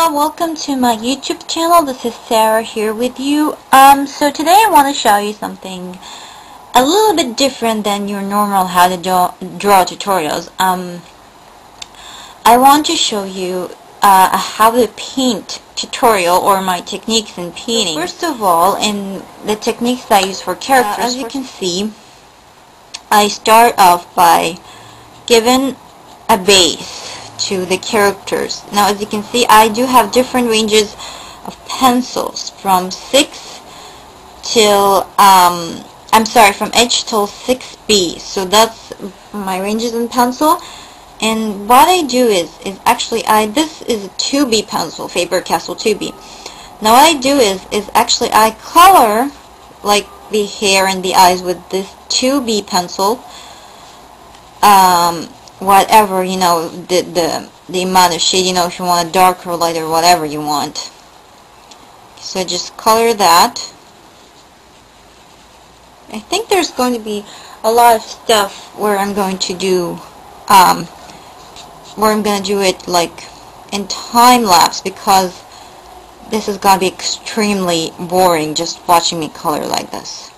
Hello, welcome to my YouTube channel. This is Sarah here with you. So today I want to show you something a little bit different than your normal how to draw tutorials. I want to show you a how to paint tutorial, or my techniques in painting. So first of all, in the techniques that I use for characters, as you can see, I start off by giving a base to the characters. Now, as you can see, I do have different ranges of pencils from 6 till from H till 6B. So that's my ranges in pencil. And what I do is actually this is a 2B pencil, Faber-Castell 2B. Now what I do is actually I color like the hair and the eyes with this 2B pencil. Whatever, you know, the amount of shade, you know, if you want a dark or light or whatever you want. So just color that. I think there's going to be a lot of stuff where I'm going to do it like in time lapse, because this is going to be extremely boring just watching me color like this.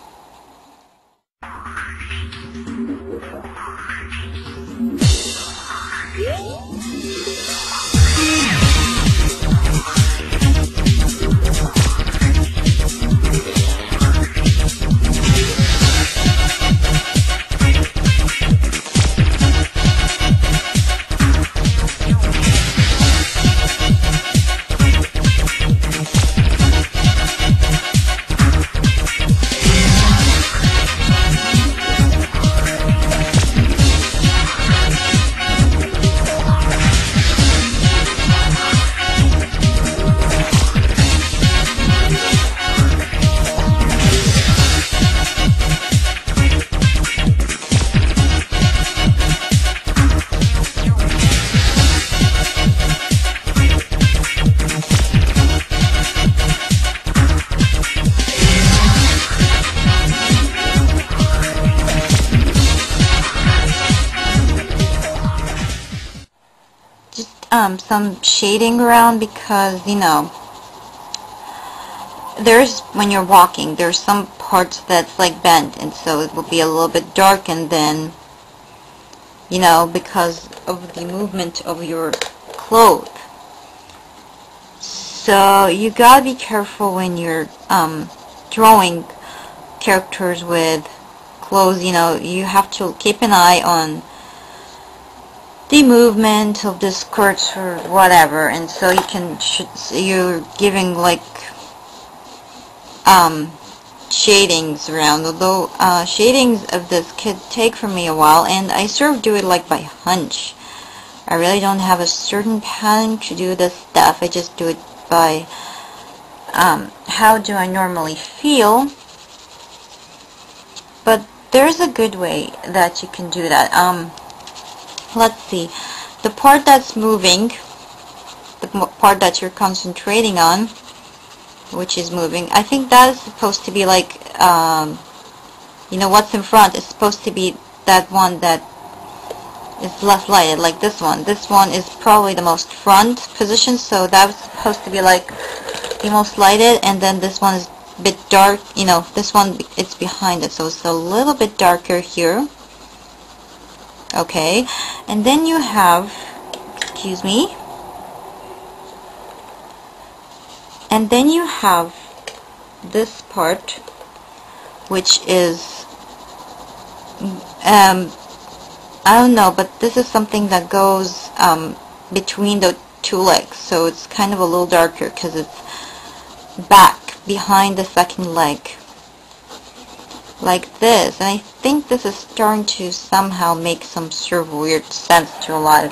Some shading around, because, you know, there's, when you're walking, there's some parts that's like bent, and so it will be a little bit dark, and then, you know, because of the movement of your clothes. So you gotta be careful when you're drawing characters with clothes. You know, you have to keep an eye on the movement of the skirts or whatever, and so you can you're giving like shadings around, although shadings of this could take for me a while, and I sort of do it like by hunch. I really don't have a certain pattern to do this stuff. I just do it by how do I normally feel. But there's a good way that you can do that. Let's see, the part that's moving, the part that you're concentrating on, which is moving, I think that is supposed to be like, you know, what's in front is supposed to be that one that is less lighted, like this one. This one is probably the most front position, so that's supposed to be like the most lighted, and then this one is a bit dark, you know, this one, it's behind it, so it's a little bit darker here. Okay, and then you have, excuse me, and then you have this part, which is, I don't know, but this is something that goes between the two legs, so it's kind of a little darker because it's back behind the second leg, like this. And I think this is starting to somehow make some sort of weird sense to a lot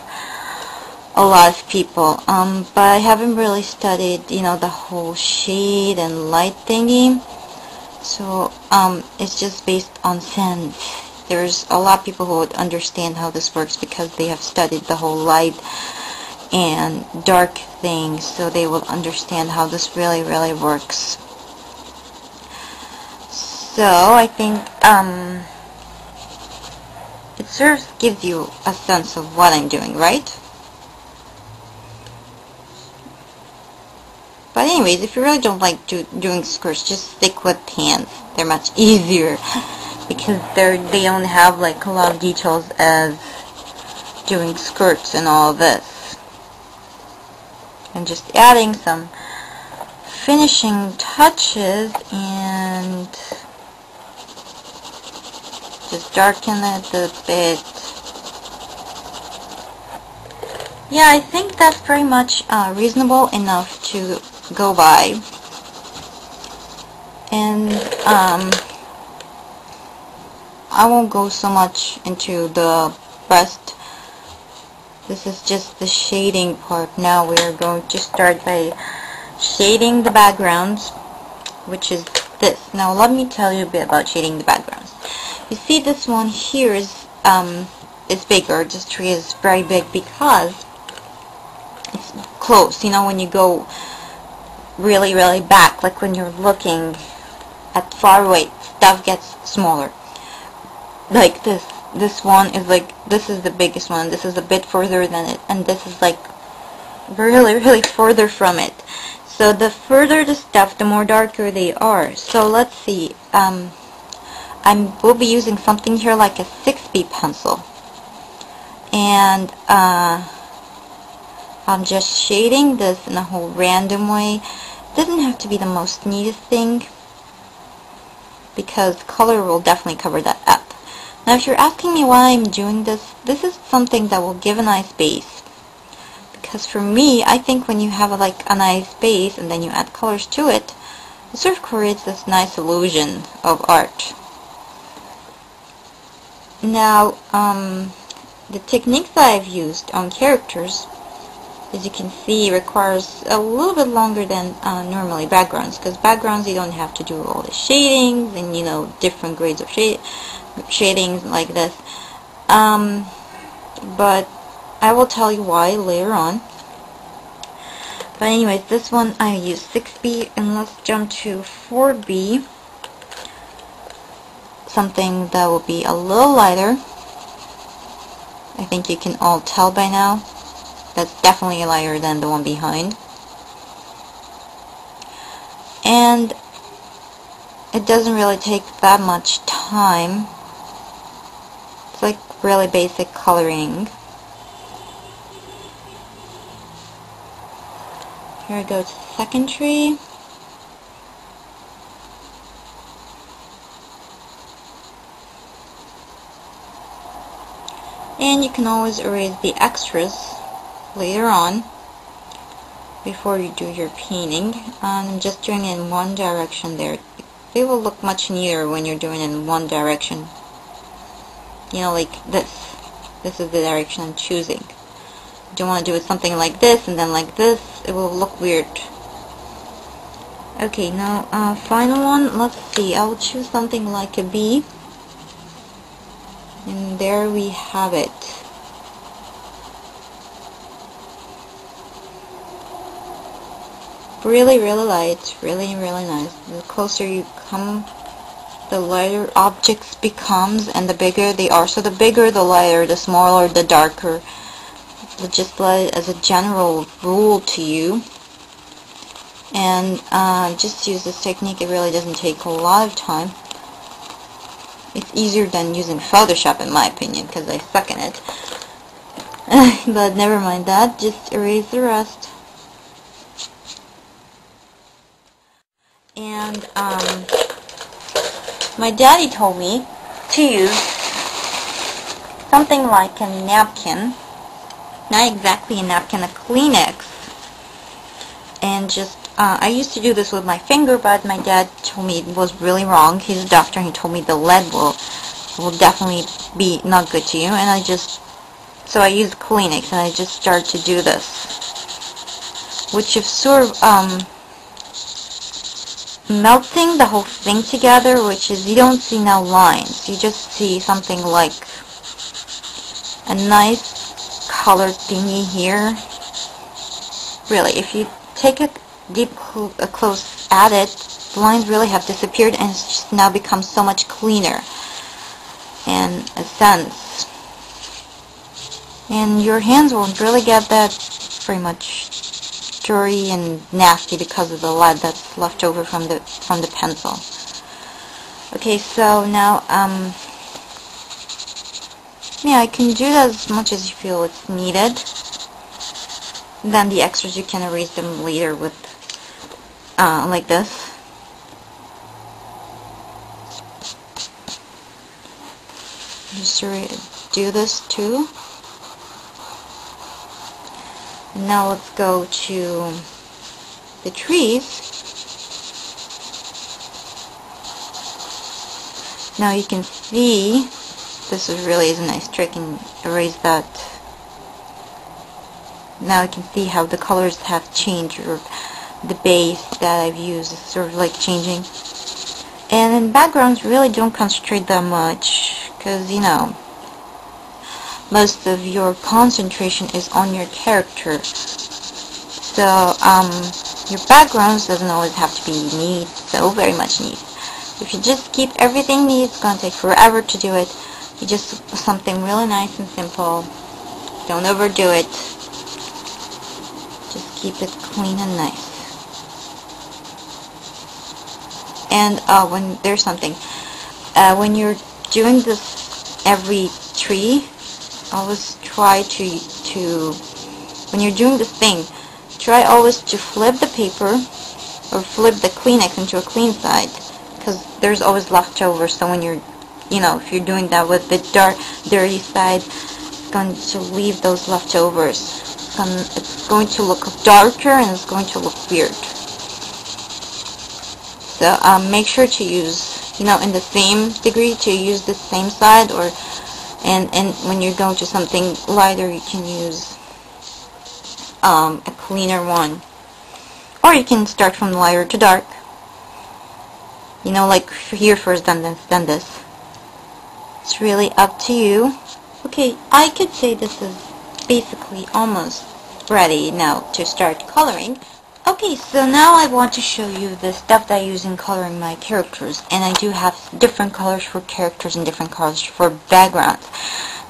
of people, but I haven't really studied, you know, the whole shade and light thingy, so it's just based on sense. There's a lot of people who would understand how this works because they have studied the whole light and dark thing, so they will understand how this really works. So I think it sort of gives you a sense of what I'm doing, right? anyways, if you really don't like doing skirts, just stick with pants. They're much easier because they don't have like a lot of details as doing skirts and all this. And just adding some finishing touches and just darken it a bit. Yeah, I think that's pretty much reasonable enough to go by. And I won't go so much into the rest. This is just the shading part. Now we are going to start by shading the backgrounds, which is this. Now let me tell you a bit about shading the backgrounds. You see this one here is bigger. This tree is very big because it's close. You know, when you go really back, like when you're looking at far away, stuff gets smaller. Like this one is like, this is the biggest one, this is a bit further than it, and this is like really further from it. So the further the stuff, the more darker they are. So let's see, we'll be using something here like a 6B pencil, and I'm just shading this in a whole random way. It doesn't have to be the most neatest thing because color will definitely cover that up. Now if you're asking me why I'm doing this, this is something that will give a nice base. Because for me, I think when you have like a nice base and then you add colors to it, it sort of creates this nice illusion of art. Now, the techniques that I've used on characters, as you can see, requires a little bit longer than normally backgrounds, because backgrounds you don't have to do all the shadings and, you know, different grades of shadings like this. But I will tell you why later on. But anyways, this one I use 6B, and let's jump to 4B. Something that will be a little lighter. I think you can all tell by now. That's definitely lighter than the one behind. And it doesn't really take that much time. It's like really basic coloring. Here I go to the second tree. And you can always erase the extras later on before you do your painting. I'm just doing it in one direction there. They will look much neater when you're doing it in one direction. You know, like this. This is the direction I'm choosing. You don't want to do it something like this and then like this. It will look weird. Okay, now final one. Let's see. I will choose something like a B. And there we have it. Really light, really nice. The closer you come, the lighter objects becomes, and the bigger they are. So the bigger the lighter, the smaller the darker. Just like as a general rule to you. And just use this technique. It really doesn't take a lot of time. It's easier than using Photoshop in my opinion, because I suck in it. But never mind that, just erase the rest. And my daddy told me to use something like a napkin, not exactly a napkin, a Kleenex, and just I used to do this with my finger, but my dad told me it was really wrong. He's a doctor, and he told me the lead will definitely be not good to you. And so I used Kleenex, and I just started to do this, which is sort of melting the whole thing together, which is you don't see now lines. You just see something like a nice colored thingy here. Really, if you take a close at it, the lines really have disappeared, and it's just now become so much cleaner in a sense. And your hands won't really get that very much textury and nasty because of the lead that's left over from the pencil. Okay, so now yeah, I can do that as much as you feel it's needed. Then the extras you can erase them later with like this. Just do this too. And now let's go to the trees. Now you can see this is a nice trick, and erase that. Now you can see how the colors have changed, or the base that I've used is sort of like changing. And in backgrounds, really don't concentrate that much, because you know, most of your concentration is on your character. So your backgrounds doesn't always have to be neat, so very much neat. If you just keep everything neat, it's gonna take forever to do it. You just something really nice and simple. Don't overdo it. Just keep it clean and nice. And when there's something, when you're doing this every tree, always try to when you're doing this thing, try always to flip the paper or flip the Kleenex into a clean side, because there's always leftovers. So when you're, you know, if you're doing that with the dirty side, it's going to leave those leftovers. It's going to look darker and it's going to look weird. So make sure to use, you know, in the same degree, to use the same side, or and when you're going to something lighter, you can use a cleaner one, or you can start from lighter to dark. You know, like here first, then this. It's really up to you. Okay, I could say this is basically almost ready now to start coloring. Okay, so now I want to show you the stuff that I use in coloring my characters, and I do have different colors for characters and different colors for backgrounds.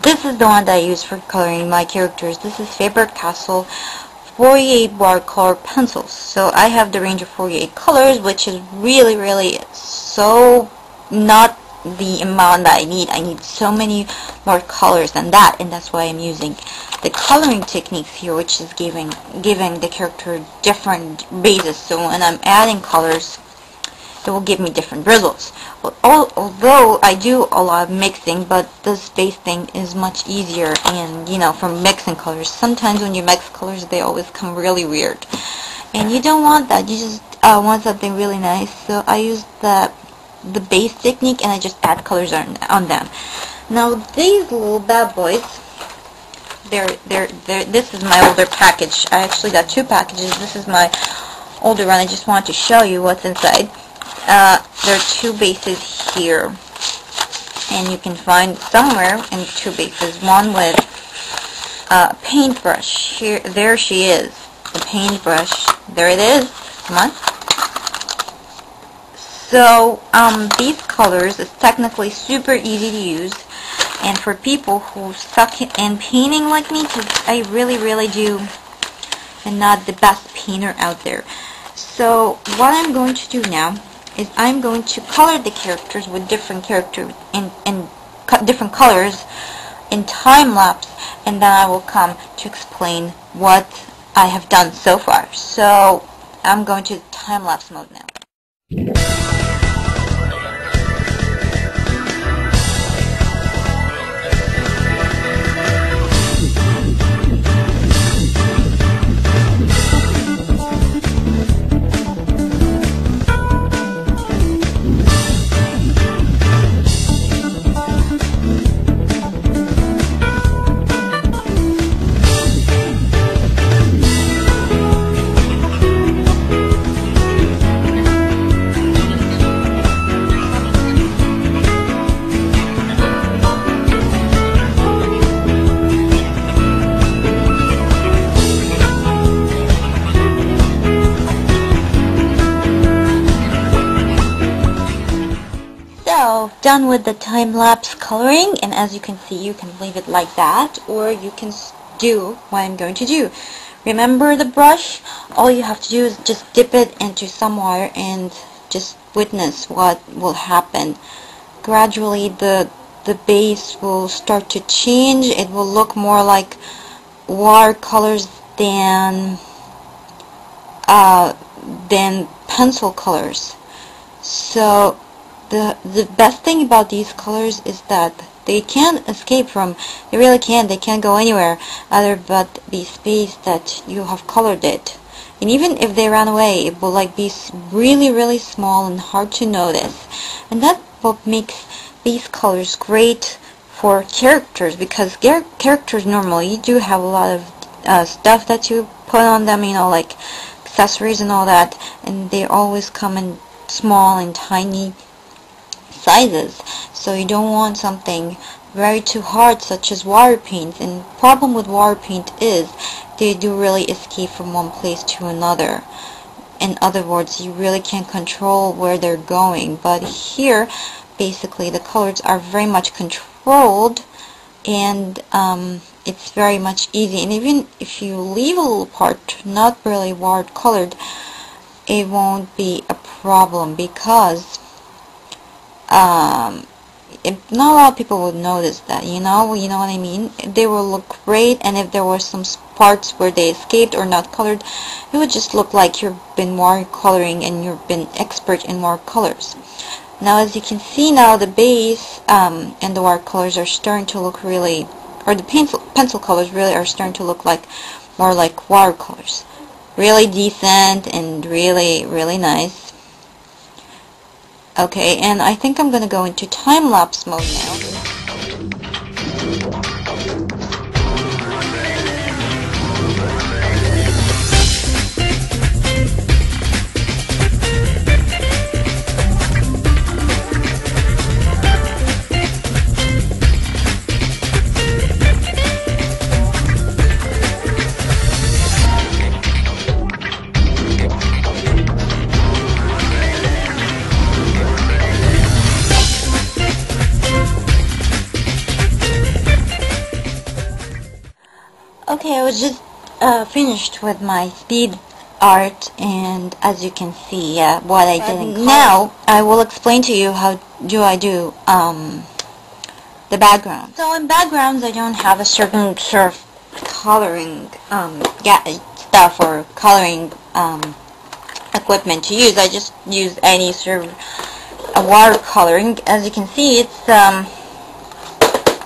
This is the one that I use for coloring my characters. This is Faber-Castell 48 bar color pencils. So I have the range of 48 colors, which is really so not the amount that I need. I need so many more colors than that, and that's why I'm using the coloring techniques here, which is giving the character different bases. So when I'm adding colors, it will give me different results. Although I do a lot of mixing, but this base thing is much easier. And you know, for mixing colors, sometimes when you mix colors, they always come really weird, and you don't want that. You just want something really nice. So I use the base technique, and I just add colors on them. Now these little bad boys, this is my older package. I actually got two packages. This is my older one. I just wanted to show you what's inside. There are two bases here, and you can find somewhere in two bases. One with a paintbrush. There she is, the paintbrush. There it is. Come on. So these colors is technically super easy to use, and for people who suck in painting like me, because I really do, and not the best painter out there. So what I'm going to do now is I'm going to color the characters with different characters in different colors in time lapse, and then I will come to explain what I have done so far. So I'm going to time lapse mode now. So, done with the time-lapse coloring, and as you can see, you can leave it like that, or you can do what I'm going to do. Remember the brush? All you have to do is just dip it into some water and just witness what will happen. Gradually the base will start to change. It will look more like watercolors than pencil colors. So the best thing about these colors is that they can't escape from, they really can't, they can't go anywhere other but the space that you have colored it. And even if they ran away, it will like be really small and hard to notice. And that's what makes these colors great for characters, because characters normally do have a lot of stuff that you put on them, you know, like accessories and all that, and they always come in small and tiny sizes, so you don't want something very too hard such as water paint. And the problem with water paint is they do really escape from one place to another. In other words, you really can't control where they're going, but here basically the colors are very much controlled, and it's very much easy. And even if you leave a little part not really watercolored, it won't be a problem, because not a lot of people would notice that, you know what I mean? They will look great, and if there were some parts where they escaped or not colored, it would just look like you've been watercoloring and you've been expert in watercolors. Now, as you can see now, the base and the watercolors are starting to look really, or the pencil colors really are starting to look like more like watercolors. Really decent and really nice. Okay, and I think I'm gonna go into time-lapse mode now. Okay, I was just finished with my speed art, and as you can see, what I did in color. Now I will explain to you how do I do the background. So in backgrounds, I don't have a certain sort of coloring stuff or coloring equipment to use. I just use any sort of watercoloring. As you can see, it's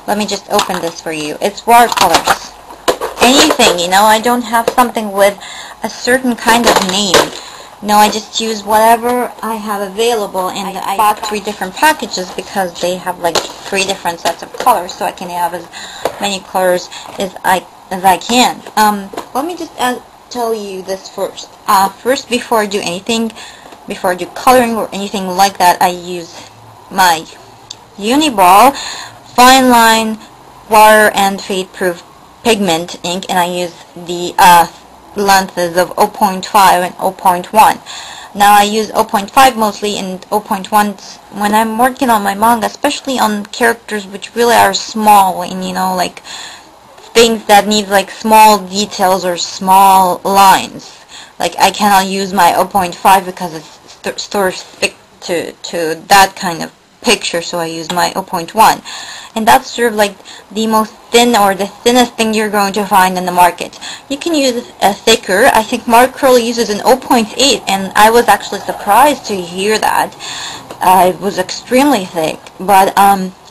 let me just open this for you. It's watercolors. Anything, you know, I don't have something with a certain kind of name. No, I just use whatever I have available, and I bought 3 different packages because they have like 3 different sets of colors, so I can have as many colors as I can. Let me just tell you this first. First, before I do anything, before I do coloring or anything like that, I use my Uniball fine line water and fade proof pigment ink, and I use the lengths of 0.5 and 0.1. Now I use 0.5 mostly, and 0.1 when I'm working on my manga, especially on characters which really are small, and you know, like things that need like small details or small lines. Like I cannot use my 0.5 because it's sort of thick to that kind of picture, so I use my 0.1, and that's sort of like the most thin or the thinnest thing you're going to find in the market. You can use a thicker. I think Mark Curly uses an 0.8, and I was actually surprised to hear that. It was extremely thick, but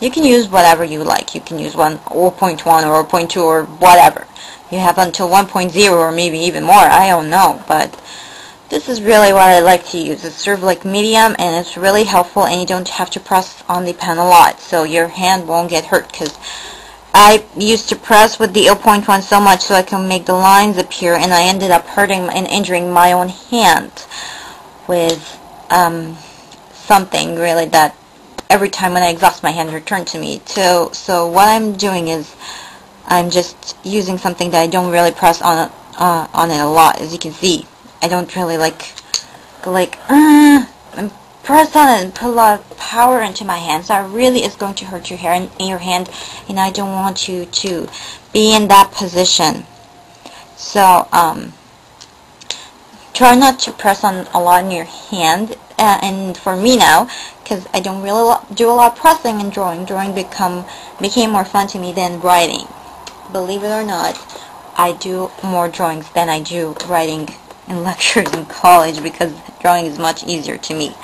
you can use whatever you like. You can use 0.1 or 0.2 or whatever. You have until 1.0 or maybe even more, I don't know, but this is really what I like to use. It's sort of like medium, and it's really helpful, and you don't have to press on the pen a lot, so your hand won't get hurt, because I used to press with the 0.1 so much so I can make the lines appear, and I ended up hurting and injuring my own hand with something really that every time when I exhaust my hand returned to me. So what I'm doing is I'm just using something that I don't really press on it a lot. As you can see, I don't really and press on it and put a lot of power into my hand, so it really is going to hurt your hand, and I don't want you to be in that position. So try not to press on a lot in your hand. And for me now, because I don't really do a lot of pressing in drawing, became more fun to me than writing. Believe it or not, I do more drawings than I do writing in lectures in college, because drawing is much easier to me.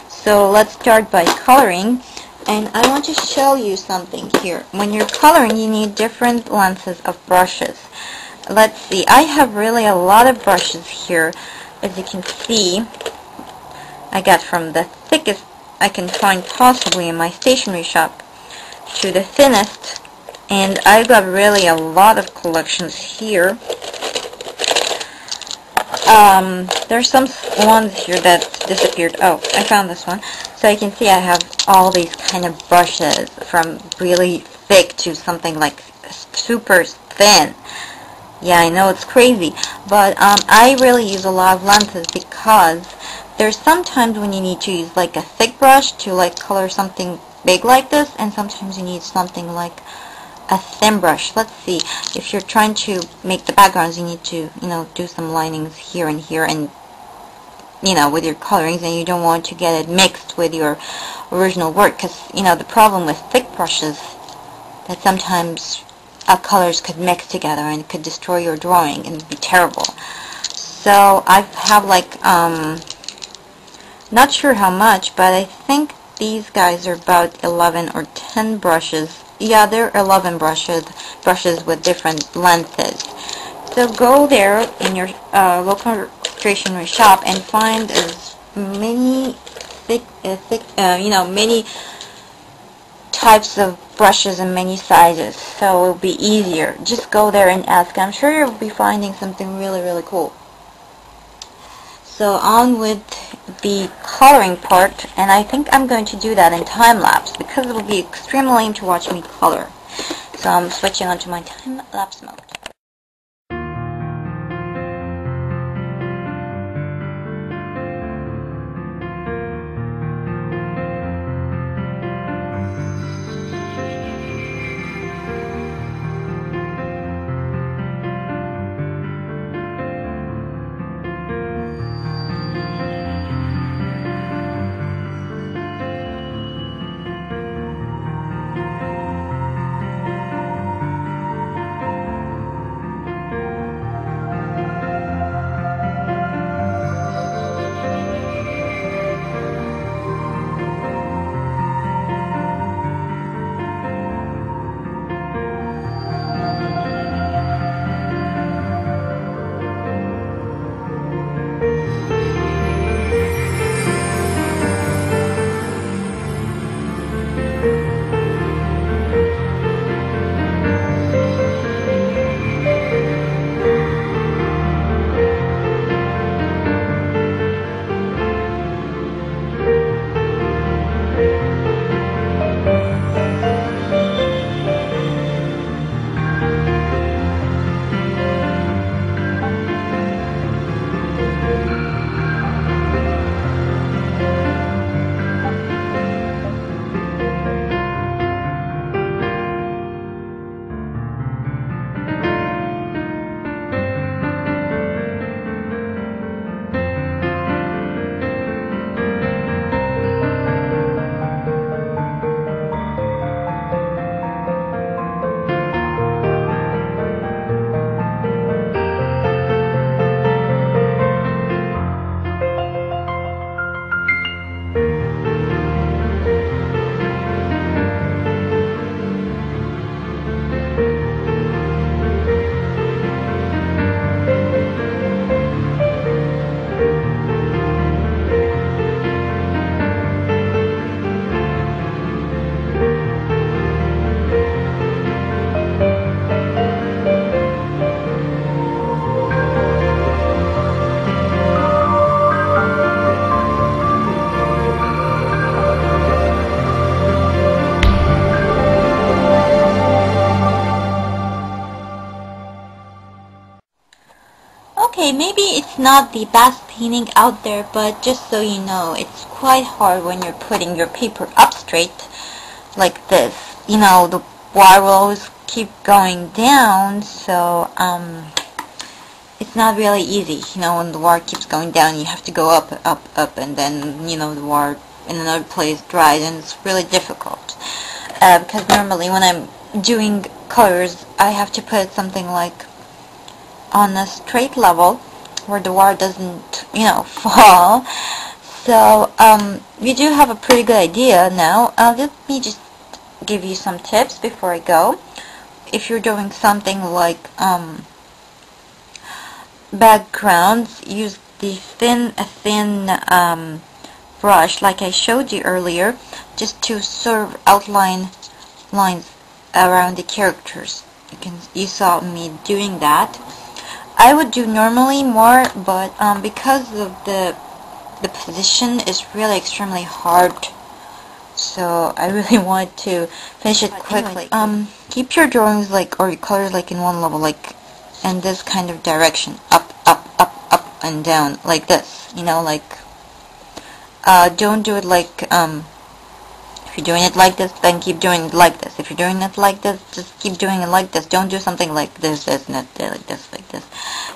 So let's start by coloring, and I want to show you something here. When you're coloring, you need different lengths of brushes. Let's see, I have really a lot of brushes here. As you can see, I got from the thickest I can find possibly in my stationery shop to the thinnest, and I've got really a lot of collections here. There's some ones here that disappeared. Oh, I found this one. So you can see I have all these kind of brushes, from really thick to something like super thin. Yeah, I know it's crazy, but I really use a lot of lenses, because there's sometimes when you need to use like a thick brush to like color something big like this, and sometimes you need something like a thin brush. Let's see, if you're trying to make the backgrounds, you need to, do some linings here and here, and with your colorings, and you don't want to get it mixed with your original work, because the problem with thick brushes that sometimes colors could mix together and it could destroy your drawing and it'd be terrible. So I have like not sure how much, but I think these guys are about 11 or 10 brushes. Yeah, they're 11 brushes with different lengths. So go there in your local stationery shop and find as many many types of brushes and many sizes, so it'll be easier. Just go there and ask. I'm sure you'll be finding something really, really cool. So on with the coloring part, and I think I'm going to do that in time-lapse, because it will be extremely lame to watch me color. So I'm switching onto my time-lapse mode. Okay, maybe it's not the best painting out there, but just so you know, it's quite hard when you're putting your paper up straight like this. The wire will always keep going down, so it's not really easy. You know, when the water keeps going down, you have to go up, up, up, and then, you know, the water in another place dries, and it's really difficult. Because normally when I'm doing colors, I have to put something like on a straight level where the water doesn't, you know, fall. So, we do have a pretty good idea now. Let me just give you some tips before I go. If you're doing something like, backgrounds, use the thin brush like I showed you earlier, just to sort of outline lines around the characters. You saw me doing that. I would do normally more, but because of the position is really extremely hard, so I really want to finish it quickly. Keep your drawings like, or your colors like in one level, like in this kind of direction, up, up, up, up, and down, like this, you know, like, don't do it like, if you're doing it like this, then keep doing it like this. If you're doing it like this, just keep doing it like this. Don't do something like this, not like this, like this.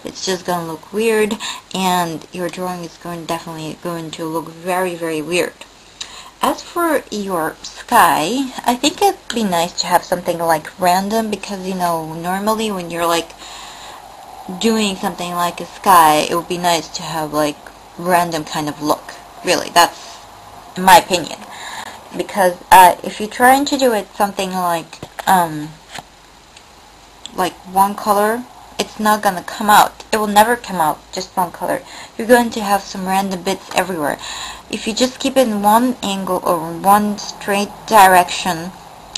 It's just gonna look weird, and your drawing is definitely going to look very, very weird. As for your sky, I think it'd be nice to have something like random, because, you know, normally when you're like doing something like a sky, it would be nice to have like random kind of look. Really, that's in my opinion. Because if you're trying to do it something like one color, it's not gonna come out. It will never come out just one color. You're going to have some random bits everywhere. If you just keep it in one angle or one straight direction,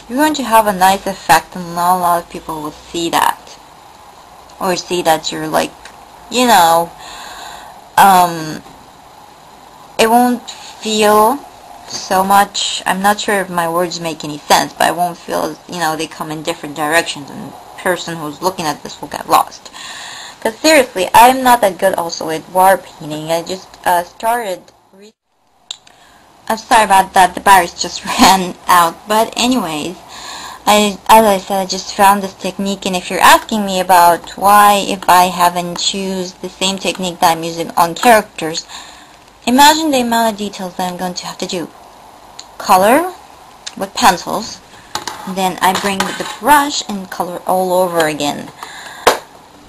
you're going to have a nice effect, and not a lot of people will see that. Or see that you're like, you know, it won't feel so much, I'm not sure if my words make any sense, but I won't feel, you know, they come in different directions, and the person who's looking at this will get lost. Because seriously, I'm not that good also with water painting. I just started. I'm sorry about that, the batteries just ran out. But anyways, as I said, I just found this technique, and if you're asking me about why if I haven't choose the same technique that I'm using on characters, imagine the amount of details that I'm going to have to do. Color with pencils, then I bring the brush and color all over again.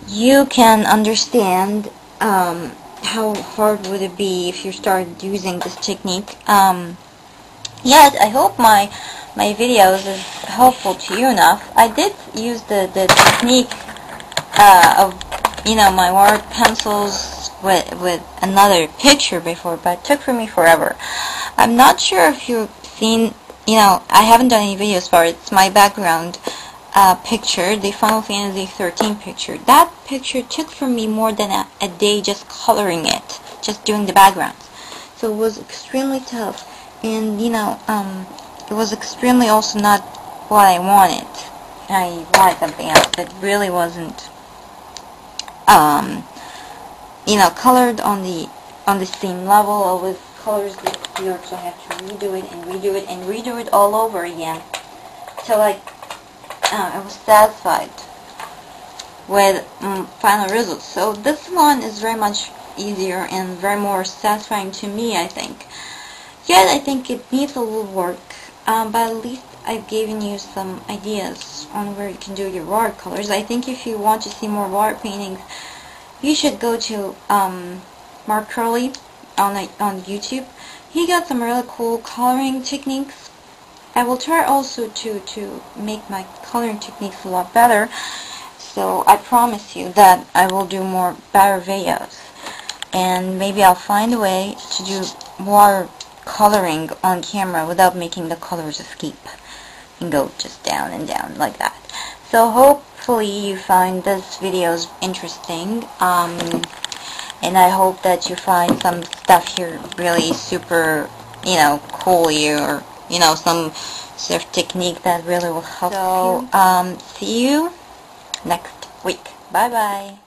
You can understand how hard would it be if you started using this technique. Yet I hope my videos is helpful to you enough. I did use the technique of, you know, my water pencils with another picture before, but it took for me forever. I'm not sure if you've seen, you know, I haven't done any videos for it. It's my background picture, the Final Fantasy 13 picture. That picture took for me more than a day just coloring it, just doing the backgrounds. So it was extremely tough, and, you know, it was extremely also not what I wanted. I wanted something else that really wasn't, you know, colored on the same level, or with colors disappeared, so I have to redo it and redo it and redo it all over again till I was satisfied with final results. So this one is very much easier and very more satisfying to me, I think. Yet I think it needs a little work, but at least I've given you some ideas on where you can do your watercolors. I think if you want to see more water paintings, you should go to Mark Curley on YouTube. He got some really cool coloring techniques. I will try also to make my coloring techniques a lot better. So I promise you that I will do more better videos. And maybe I'll find a way to do more coloring on camera without making the colors escape and go just down and down like that. So hopefully you find this videos interesting, and I hope that you find some stuff here really super, you know, cool, or, you know, some sort of technique that really will help you. See you next week. Bye bye.